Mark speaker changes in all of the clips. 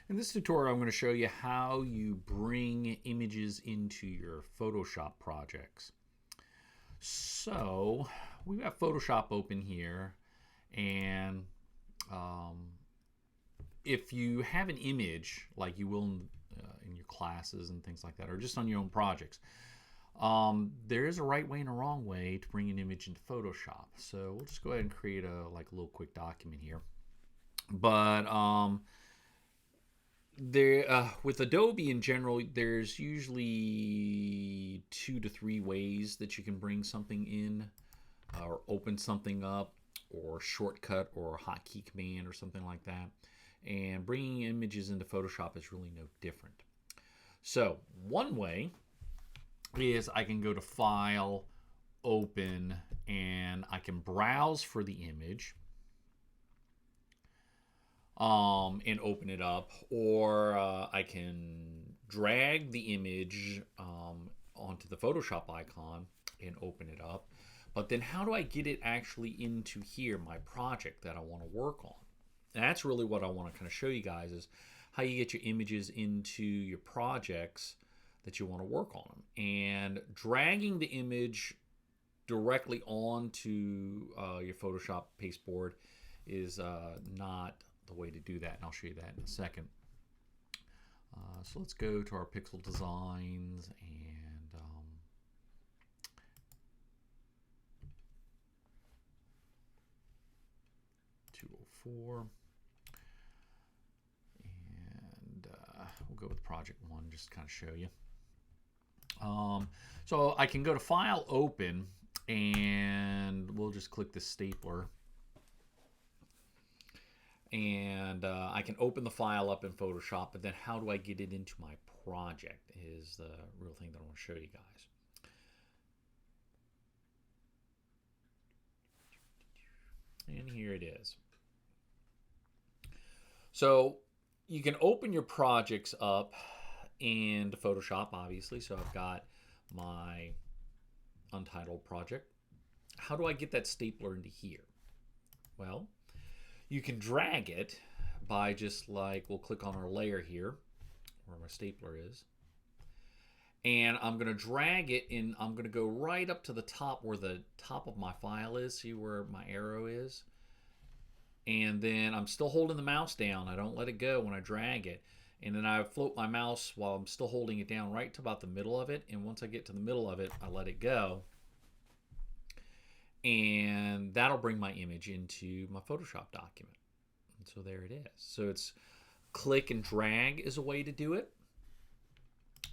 Speaker 1: In this tutorial, I'm going to show you how you bring images into your Photoshop projects. So we've got Photoshop open here, and if you have an image like you will in your classes and things like that, or just on your own projects, there is a right way and a wrong way to bring an image into Photoshop. So we'll just go ahead and create a little quick document here. But with Adobe in general, there's usually 2 to 3 ways that you can bring something in, or open something up, or shortcut, or hotkey command, or something like that. And bringing images into Photoshop is really no different. So one way is I can go to File, Open, and I can browse for the image. And open it up, or I can drag the image onto the Photoshop icon and open it up. But then how do I get it actually into here, my project that I want to work on? And that's really what I want to kind of show you guys, is how you get your images into your projects that you want to work on them. And dragging the image directly onto your Photoshop pasteboard is not the way to do that, and I'll show you that in a second. So let's go to our pixel designs and 204, and we'll go with project 1 just to kind of show you. So I can go to File, Open, and we'll just click the stapler. And I can open the file up in Photoshop, but then how do I get it into my project is the real thing that I want to show you guys. And here it is. So you can open your projects up in Photoshop, obviously. So I've got my untitled project. How do I get that stapler into here? Well, you can drag it by just we'll click on our layer here, where my stapler is. And I'm going to drag it in. I'm going to go right up to the top where the top of my file is. See where my arrow is? And then I'm still holding the mouse down. I don't let it go when I drag it. And then I float my mouse while I'm still holding it down right to about the middle of it. And once I get to the middle of it, I let it go. And that'll bring my image into my Photoshop document. And so there it is. So it's click and drag is a way to do it.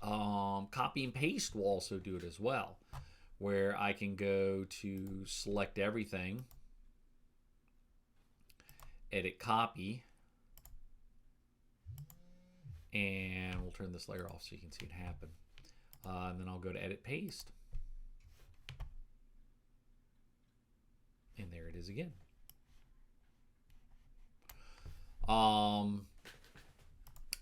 Speaker 1: Copy and paste will also do it as well, where I can go to select everything, edit copy, and we'll turn this layer off so you can see it happen. And then I'll go to edit paste. And there it is again.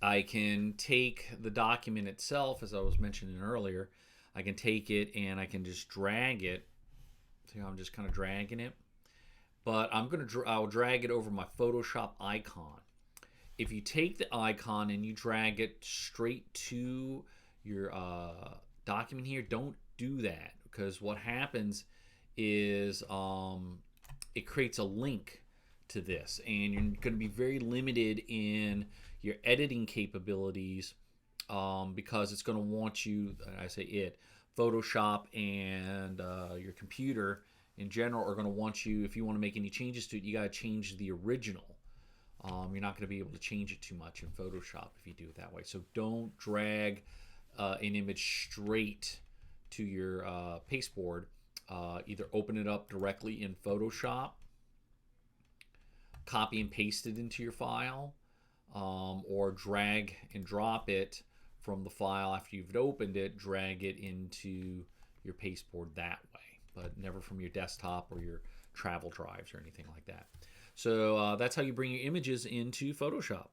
Speaker 1: I can take the document itself, as I was mentioning earlier. I can take it and I can just drag it. See how I'm just kind of dragging it? But I'll drag it over my Photoshop icon. If you take the icon and you drag it straight to your document here, don't do that, because what happens is it creates a link to this, and you're going to be very limited in your editing capabilities, because it's going to want you, I say it, Photoshop and your computer in general are going to want you, if you want to make any changes to it, you got to change the original. You're not going to be able to change it too much in Photoshop if you do it that way. So don't drag an image straight to your pasteboard. Either open it up directly in Photoshop, copy and paste it into your file, or drag and drop it from the file after you've opened it, drag it into your pasteboard that way, but never from your desktop or your travel drives or anything like that. So that's how you bring your images into Photoshop.